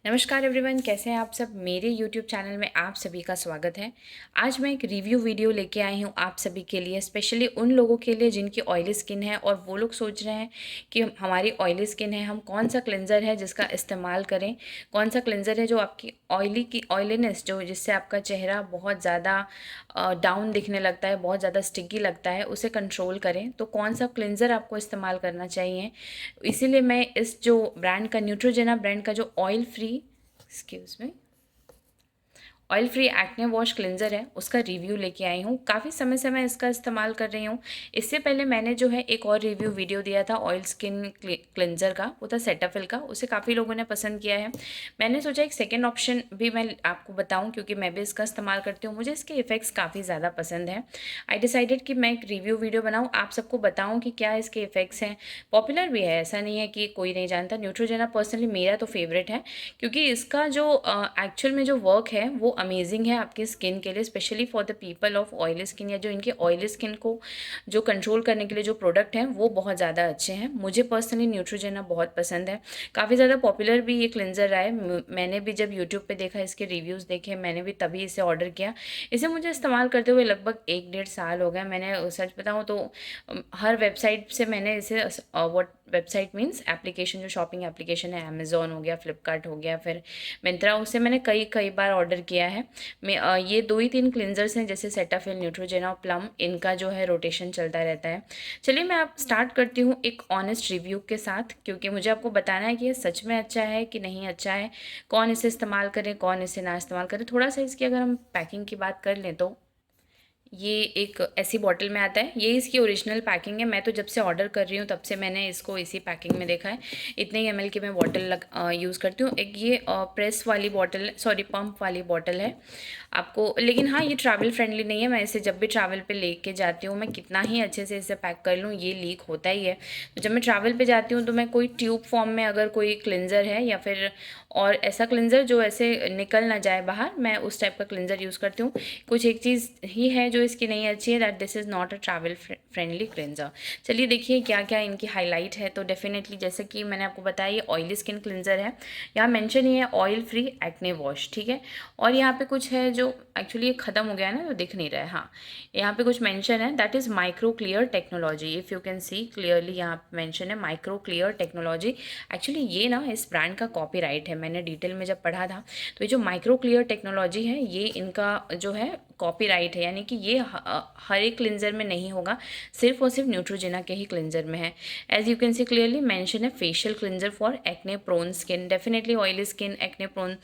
नमस्कार एवरीवन, कैसे हैं आप सब। मेरे YouTube चैनल में आप सभी का स्वागत है। आज मैं एक रिव्यू वीडियो लेके आई हूँ आप सभी के लिए, स्पेशली उन लोगों के लिए जिनकी ऑयली स्किन है और वो लोग सोच रहे हैं कि हमारी ऑयली स्किन है, हम कौन सा क्लेंज़र है जिसका इस्तेमाल करें, कौन सा क्लेंज़र है जो आपकी ऑयलीनेस जो जिससे आपका चेहरा बहुत ज़्यादा डाउन दिखने लगता है, बहुत ज़्यादा स्टिकी लगता है, उसे कंट्रोल करें। तो कौन सा क्लेंज़र आपको इस्तेमाल करना चाहिए, इसीलिए मैं इस जो ब्रांड का न्यूट्रोजेना ब्रांड का जो oil free excuse me oil free acne wash cleanser है उसका रिव्यू लेके आई हूँ। काफ़ी समय से मैं इसका इस्तेमाल कर रही हूँ। इससे पहले मैंने जो है एक और रिव्यू वीडियो दिया था ऑयल स्किन क्लेंज़र का, वो था सेटाफिल का। उसे काफ़ी लोगों ने पसंद किया है। मैंने सोचा एक सेकेंड ऑप्शन भी मैं आपको बताऊँ, क्योंकि मैं भी इसका इस्तेमाल करती हूँ, मुझे इसके इफ़ेक्ट्स काफ़ी ज़्यादा पसंद है। आई डिसाइडेड कि मैं एक रिव्यू वीडियो बनाऊँ, आप सबको बताऊँ कि क्या इसके इफ़ेक्ट्स हैं। पॉपुलर भी है, ऐसा नहीं है कि कोई नहीं जानता। न्यूट्रोजेना पर्सनली मेरा तो फेवरेट है, क्योंकि इसका जो एक्चुअल में जो वर्क है वो अमेजिंग है आपकी स्किन के लिए, specially for the people of oily skin, या जो इनके ऑयली स्किन को जो कंट्रोल करने के लिए जो प्रोडक्ट हैं वो बहुत ज़्यादा अच्छे हैं। मुझे पर्सनली न्यूट्रोजेना बहुत पसंद है। काफ़ी ज़्यादा पॉपुलर भी ये क्लेंजर रहा है। मैंने भी जब यूट्यूब पे देखा, इसके रिव्यूज़ देखे, मैंने भी तभी इसे ऑर्डर किया। इसे मुझे इस्तेमाल करते हुए लगभग 1 डेढ़ साल हो गया। मैंने सच बताऊँ तो हर वेबसाइट से मैंने इसे वेबसाइट मीन्स एप्लीकेशन, जो शॉपिंग एप्लीकेशन है, अमेज़ॉन हो गया, फ्लिपकार्ट हो गया, फिर मिंत्रा, उससे मैंने कई बार ऑर्डर किया है। ये 2 ही 3 क्लिनजर्स हैं, जैसे सेटाफिल, न्यूट्रोजेना और प्लम, इनका जो है रोटेशन चलता रहता है। चलिए मैं आप स्टार्ट करती हूँ एक ऑनेस्ट रिव्यू के साथ, क्योंकि मुझे आपको बताना है कि ये सच में अच्छा है कि नहीं अच्छा है, कौन इसे इस्तेमाल करें, कौन इसे ना इस्तेमाल करें। थोड़ा सा इसकी अगर हम पैकिंग की बात कर लें तो ये एक ऐसी बॉटल में आता है। ये इसकी ओरिजिनल पैकिंग है। मैं तो जब से ऑर्डर कर रही हूँ तब से मैंने इसको इसी पैकिंग में देखा है। इतने ही ml की मैं बॉटल यूज़ करती हूँ। एक ये प्रेस वाली बॉटल, सॉरी पंप वाली बॉटल है आपको, लेकिन हाँ ये ट्रैवल फ्रेंडली नहीं है। मैं इसे जब भी ट्रैवल पे लेके जाती हूँ, मैं कितना ही अच्छे से इसे पैक कर लूँ, ये लीक होता ही है। तो जब मैं ट्रैवल पे जाती हूँ तो मैं कोई ट्यूब फॉर्म में अगर कोई क्लिनज़र है, या फिर और ऐसा क्लिनज़र जो ऐसे निकल ना जाए बाहर, मैं उस टाइप का क्लिनज़र यूज़ करती हूँ। कुछ एक चीज़ ही है जो इसकी नहीं अच्छी है, that this is not a travel friendly cleanser. चलिए देखिए क्या क्या इनकी हाईलाइट है। तो डेफिनेटली जैसे कि मैंने आपको बताया, ये ऑयली स्किन क्लिनज़र है। यहाँ मेंशन ही है ऑयल फ्री एक्ने वॉश, ठीक है। और यहाँ पे कुछ है जो एक्चुअली ये ख़त्म हो गया है ना, तो दिख नहीं रहा है। हाँ, यहाँ पे कुछ मेंशन है, that is micro clear technology. If you can see clearly, यहाँ मेंशन है माइक्रो क्लियर टेक्नोलॉजी। एक्चुअली ये ना इस ब्रांड का कॉपीराइट है। मैंने डिटेल में जब पढ़ा था तो ये जो माइक्रो क्लियर टेक्नोलॉजी है, ये इनका जो है कॉपीराइट है, यानी कि ये हर एक क्लिनजर में नहीं होगा, सिर्फ और सिर्फ न्यूट्रोजेना के ही क्लिनजर में है। As you can see clearly mention है facial cleanser for acne prone skin. Definitely oily skin acne prone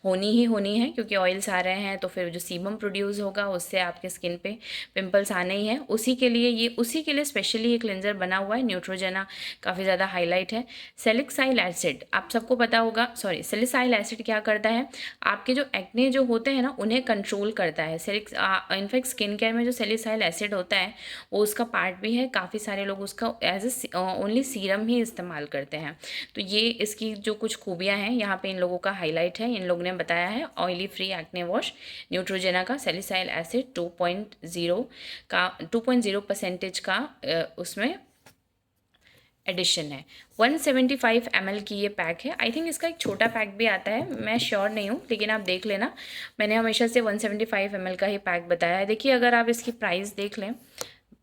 होनी है, क्योंकि ऑयल्स आ रहे हैं तो फिर जो सीबम प्रोड्यूस होगा उससे आपके स्किन पे पिंपल्स आने ही हैं। उसी के लिए स्पेशली ये क्लिनजर बना हुआ है। न्यूट्रोजेना काफ़ी ज़्यादा हाईलाइट है। सेलिसाइल एसिड, आप सबको पता होगा, सॉरी, सेलिसाइल एसिड क्या करता है, आपके जो एक्ने जो होते हैं ना उन्हें कंट्रोल करता है। इनफैक्ट स्किन केयर में जो सेलिसाइल एसिड होता है वो उसका पार्ट भी है। काफ़ी सारे लोग उसका एज ए ओनली सीरम ही इस्तेमाल करते हैं। तो ये इसकी जो कुछ खूबियाँ हैं यहाँ पे इन लोगों का हाईलाइट है। इन लोगों ने बताया है oily free acne wash Neutrogena का सेलिसाइल एसिड 2.0% का उसमें एडिशन है। 175 ml की ये पैक है। आई थिंक इसका एक छोटा पैक भी आता है, मैं श्योर नहीं हूँ, लेकिन आप देख लेना। मैंने हमेशा से 175 ml का ही पैक बताया है। देखिए अगर आप इसकी प्राइस देख लें,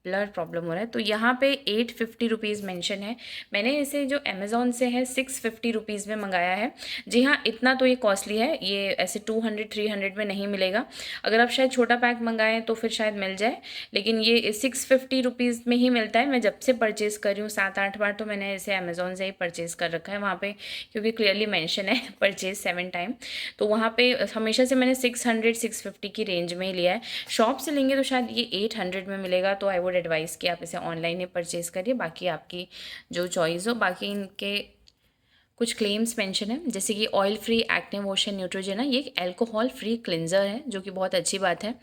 ब्लर प्रॉब्लम हो रहा है, तो यहाँ पे 850 रुपीज़ मैंशन है। मैंने इसे जो अमेज़ॉन से है 650 रुपीज़ में मंगाया है। जी हाँ, इतना तो ये कॉस्टली है, ये ऐसे 200-300 में नहीं मिलेगा। अगर आप शायद छोटा पैक मंगाएं तो फिर शायद मिल जाए, लेकिन ये 650 रुपीज़ में ही मिलता है। मैं जब से परचेज़ कर रही हूँ 7-8 बार तो मैंने इसे अमेज़ॉन से ही परचेज़ कर रखा है वहाँ पे, क्योंकि क्लियरली मैंशन है परचेज़ 7 टाइम। तो वहाँ पे हमेशा से मैंने 600-650 की रेंज में ही लिया है। शॉप से लेंगे तो शायद ये 800 में मिलेगा, तो आई वुड एडवाइस कि आप इसे ऑनलाइन ही परचेज़ करिए। बाकी आपकी जो चॉइस हो। बाकी इनके कुछ क्लेम्स मेंशन है, जैसे कि oil free acne wash and Neutrogena, ये एक अल्कोहल फ्री क्लिनजर है, जो कि बहुत अच्छी बात है।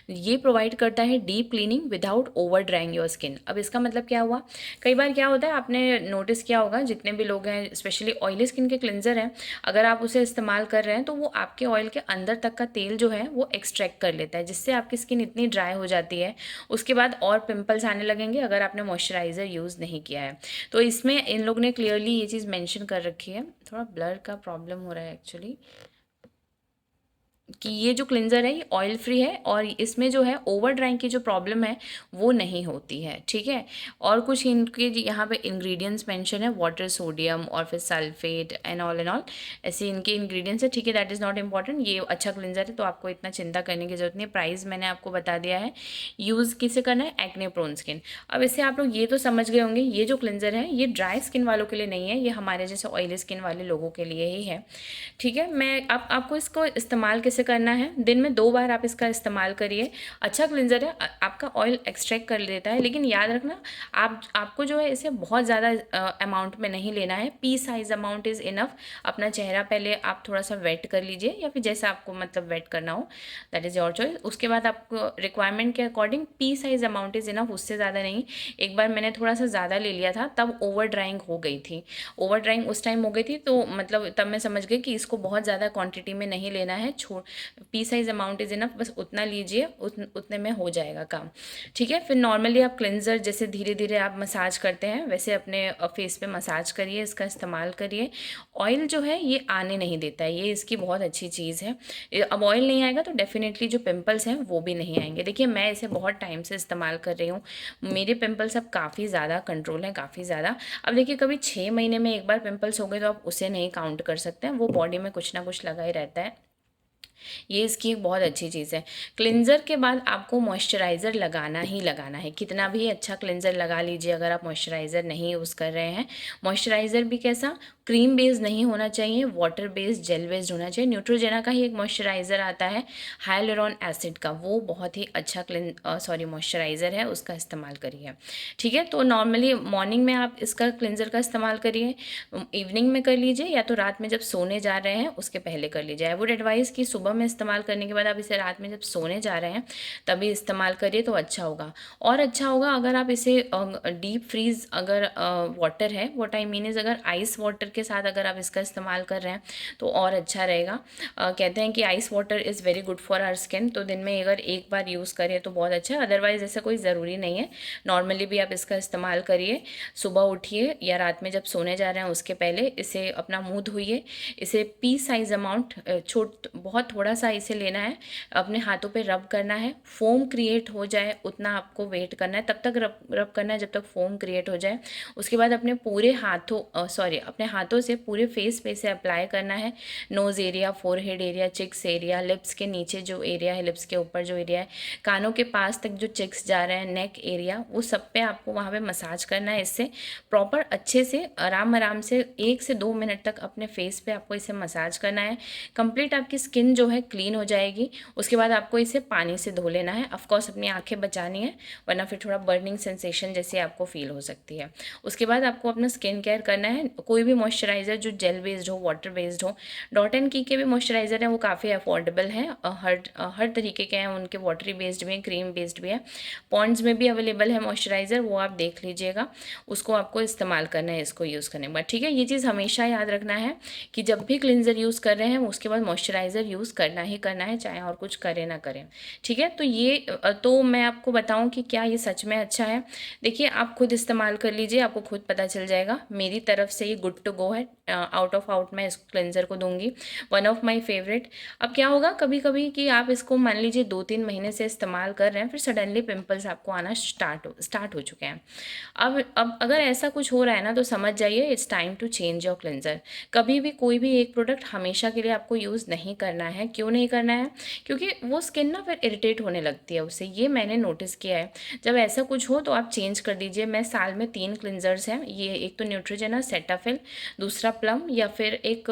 ये प्रोवाइड करता है deep cleaning without over drawing your skin. अब इसका मतलब क्या हुआ, कई बार क्या होता है, आपने नोटिस किया होगा, जितने भी लोग हैं स्पेशली ऑयली स्किन के क्लिनजर हैं, अगर आप उसे इस्तेमाल कर रहे हैं तो वो आपके ऑयल के अंदर तक का तेल जो है वो एक्सट्रैक्ट कर लेता है, जिससे आपकी स्किन इतनी ड्राई हो जाती है, उसके बाद और पिंपल्स आने लगेंगे अगर आपने मॉइस्चराइज़र यूज़ नहीं किया है। तो इसमें इन लोग ने क्लियरली ये चीज़ मेंशन कर रखी देखिए, थोड़ा ब्लर का प्रॉब्लम हो रहा है एक्चुअली, कि ये जो क्लिंज़र है ये ऑयल फ्री है और इसमें जो है ओवर ड्राइंग की जो प्रॉब्लम है वो नहीं होती है, ठीक है। और कुछ इनके यहाँ पे इंग्रेडिएंट्स मेंशन है, वाटर, सोडियम और फिर सल्फेट एंड ऑल ऐसे इनके इंग्रेडिएंट्स है, ठीक है। दैट इज़ नॉट इम्पॉर्टेंट, ये अच्छा क्लिंज़र है तो आपको इतना चिंता करने की ज़रूरत नहीं है। प्राइस मैंने आपको बता दिया है। यूज़ किसे करना है, एक्ने प्रोन स्किन। अब इससे आप लोग ये तो समझ गए होंगे, ये जो क्लिंज़र है ये ड्राई स्किन वालों के लिए नहीं है, ये हमारे जैसे ऑयली स्किन वाले लोगों के लिए ही है, ठीक है। मैं आपको इसको इस्तेमाल कैसे करना है, दिन में 2 बार आप इसका इस्तेमाल करिए। अच्छा क्लिंजर है, आपका ऑयल एक्सट्रैक्ट कर देता है, लेकिन याद रखना आपको जो है इसे बहुत ज़्यादा अमाउंट में नहीं लेना है। P size amount is enough. अपना चेहरा पहले आप थोड़ा सा वेट कर लीजिए या फिर जैसा आपको मतलब वेट करना हो, दैट इज़ योर चॉइस। उसके बाद आपको रिक्वायरमेंट के according P size amount is enough, उससे ज़्यादा नहीं। एक बार मैंने थोड़ा सा ज़्यादा ले लिया था, तब ओवर ड्राइंग हो गई थी। ओवर ड्राइंग उस टाइम हो गई थी, तो मतलब तब मैं समझ गई कि इसको बहुत ज़्यादा क्वांटिटी में नहीं लेना है। P size amount is enough, बस उतना लीजिए, उतने में हो जाएगा काम, ठीक है। फिर नॉर्मली आप क्लिंजर जैसे धीरे धीरे आप मसाज करते हैं वैसे अपने फेस पे मसाज करिए, इसका इस्तेमाल करिए। ऑयल जो है ये आने नहीं देता है, ये इसकी बहुत अच्छी चीज़ है। अब ऑयल नहीं आएगा तो डेफिनेटली जो पिंपल्स हैं वो भी नहीं आएंगे। देखिए, मैं इसे बहुत टाइम से इस्तेमाल कर रही हूँ, मेरे पिंपल्स अब काफ़ी ज़्यादा कंट्रोल हैं, काफ़ी ज़्यादा। अब देखिए, कभी 6 महीने में एक बार पिंपल्स हो गए तो आप उसे नहीं काउंट कर सकते हैं, वो बॉडी में कुछ ना कुछ लगा ही रहता है। ये इसकी एक बहुत अच्छी चीज़ है। क्लिंज़र के बाद आपको मॉइस्चराइज़र लगाना ही लगाना है, कितना भी अच्छा क्लिंज़र लगा लीजिए, अगर आप मॉइस्चराइज़र नहीं यूज़ कर रहे हैं। मॉइस्चराइज़र भी कैसा, क्रीम बेस्ड नहीं होना चाहिए, वाटर बेस्ड, जेल बेस्ड होना चाहिए। न्यूट्रोजेना का ही एक मॉइस्चराइज़र आता है हाइलुरोन एसिड का, वो बहुत ही अच्छा मॉइस्चराइज़र है, उसका इस्तेमाल करिए, ठीक है। तो नॉर्मली मॉर्निंग में आप इसका क्लिंज़र का इस्तेमाल करिए, इवनिंग में कर लीजिए, या तो रात में जब सोने जा रहे हैं उसके पहले कर लीजिए। आई वुड एडवाइस कि सुबह में इस्तेमाल करने के बाद आप इसे रात में जब सोने जा रहे हैं तभी इस्तेमाल करिए तो अच्छा होगा। और अच्छा होगा अगर आप इसे डीप फ्रीज अगर वाटर है, व्हाट आई मीन इज़, अगर आइस वाटर के साथ अगर आप इसका इस्तेमाल कर रहे हैं तो और अच्छा रहेगा। कहते हैं कि ice water is very good for our skin, तो दिन में अगर एक बार यूज़ करें तो बहुत अच्छा है, अदरवाइज़ ऐसा कोई ज़रूरी नहीं है। नॉर्मली भी आप इसका इस्तेमाल करिए, सुबह उठिए या रात में जब सोने जा रहे हैं उसके पहले इसे अपना मुँह धोइए। इसे पी साइज़ अमाउंट बहुत थोड़ा सा इसे लेना है, अपने हाथों पे रब करना है, फोम क्रिएट हो जाए उतना आपको वेट करना है, तब तक रब करना है जब तक फोम क्रिएट हो जाए। उसके बाद अपने पूरे अपने हाथों से पूरे फेस पे इसे अप्लाई करना है। Nose area, forehead area, cheeks area, lips के नीचे जो एरिया है, लिप्स के ऊपर जो एरिया है, कानों के पास तक जो चिक्स जा रहे हैं, नेक एरिया, वो सब पे आपको वहाँ पे मसाज करना है। इससे प्रॉपर अच्छे से आराम आराम से 1 से 2 मिनट तक अपने फेस पे आपको इसे मसाज करना है। कंप्लीट आपकी स्किन जो है क्लीन हो जाएगी। उसके बाद आपको इसे पानी से धो लेना है। ऑफकोर्स अपनी आंखें बचानी है, वरना फिर थोड़ा बर्निंग सेंसेशन जैसी आपको फील हो सकती है। उसके बाद आपको अपना स्किन केयर करना है। कोई भी मॉइस्चराइज़र जो जेल बेस्ड हो, वाटर बेस्ड हो, डॉट एंड की के भी मॉइस्चराइज़र हैं, वो काफ़ी अफोर्डेबल हैं, हर तरीके के हैं, उनके वाटरी बेस्ड भी हैं, क्रीम बेस्ड भी है, पॉन्ड्स में भी अवेलेबल है मॉइस्चराइज़र, वो आप देख लीजिएगा। उसको आपको इस्तेमाल करना है इसको यूज़ करने के बाद, ठीक है। ये चीज़ हमेशा याद रखना है कि जब भी क्लिंजर यूज़ कर रहे हैं उसके बाद मॉइस्चराइज़र यूज़ करना ही करना है, चाहे और कुछ करें ना करें, ठीक है। तो ये तो मैं आपको बताऊं कि क्या ये सच में अच्छा है, देखिए आप खुद इस्तेमाल कर लीजिए, आपको खुद पता चल जाएगा। मेरी तरफ से ये गुड टू गो है, आउट ऑफ आउट मैं इस क्लिंजर को दूंगी, वन ऑफ माई फेवरेट। अब क्या होगा कभी कभी कि आप इसको मान लीजिए 2-3 महीने से इस्तेमाल कर रहे हैं, फिर सडनली पिंपल्स आपको आना स्टार्ट हो चुके हैं। अब अगर ऐसा कुछ हो रहा है ना तो समझ जाइए it's time to change your cleanser. कभी भी कोई भी एक प्रोडक्ट हमेशा के लिए आपको यूज़ नहीं करना है। क्यों नहीं करना है? क्योंकि वो स्किन ना फिर इरिटेट होने लगती है उससे, ये मैंने नोटिस किया है। जब ऐसा कुछ हो तो आप चेंज कर दीजिए। मैं साल में 3 क्लिंजर्स हैं, ये एक तो न्यूट्रोजेना, सेटाफिल, दूसरा प्लम, या फिर एक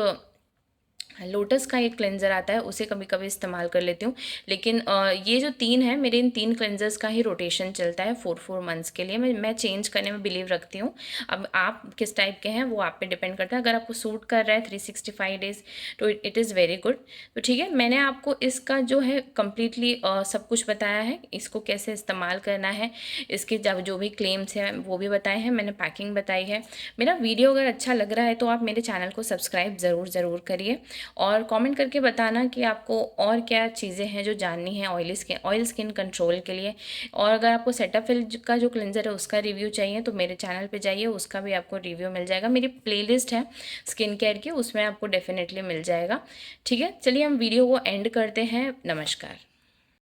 लोटस का एक क्लेंजर आता है, उसे कभी कभी इस्तेमाल कर लेती हूँ। लेकिन ये जो 3 है, मेरे इन 3 क्लेंजर्स का ही रोटेशन चलता है 4 मंथ्स के लिए। मैं चेंज करने में बिलीव रखती हूँ। अब आप किस टाइप के हैं वो आप पे डिपेंड करता है। अगर आपको सूट कर रहा है 365 डेज़ तो इट इज़ वेरी गुड। तो ठीक है, मैंने आपको इसका जो है कम्प्लीटली सब कुछ बताया है, इसको कैसे इस्तेमाल करना है, इसके जो भी क्लेम्स हैं वो भी बताए हैं, मैंने पैकिंग बताई है। मेरा वीडियो अगर अच्छा लग रहा है तो आप मेरे चैनल को सब्सक्राइब ज़रूर करिए और कमेंट करके बताना कि आपको और क्या चीज़ें हैं जो जाननी है ऑयल स्किन कंट्रोल के लिए। और अगर आपको सेटाफिल का जो क्लेंजर है उसका रिव्यू चाहिए तो मेरे चैनल पे जाइए, उसका भी आपको रिव्यू मिल जाएगा। मेरी प्लेलिस्ट है स्किन केयर की, उसमें आपको डेफिनेटली मिल जाएगा। ठीक है, चलिए हम वीडियो को एंड करते हैं। नमस्कार।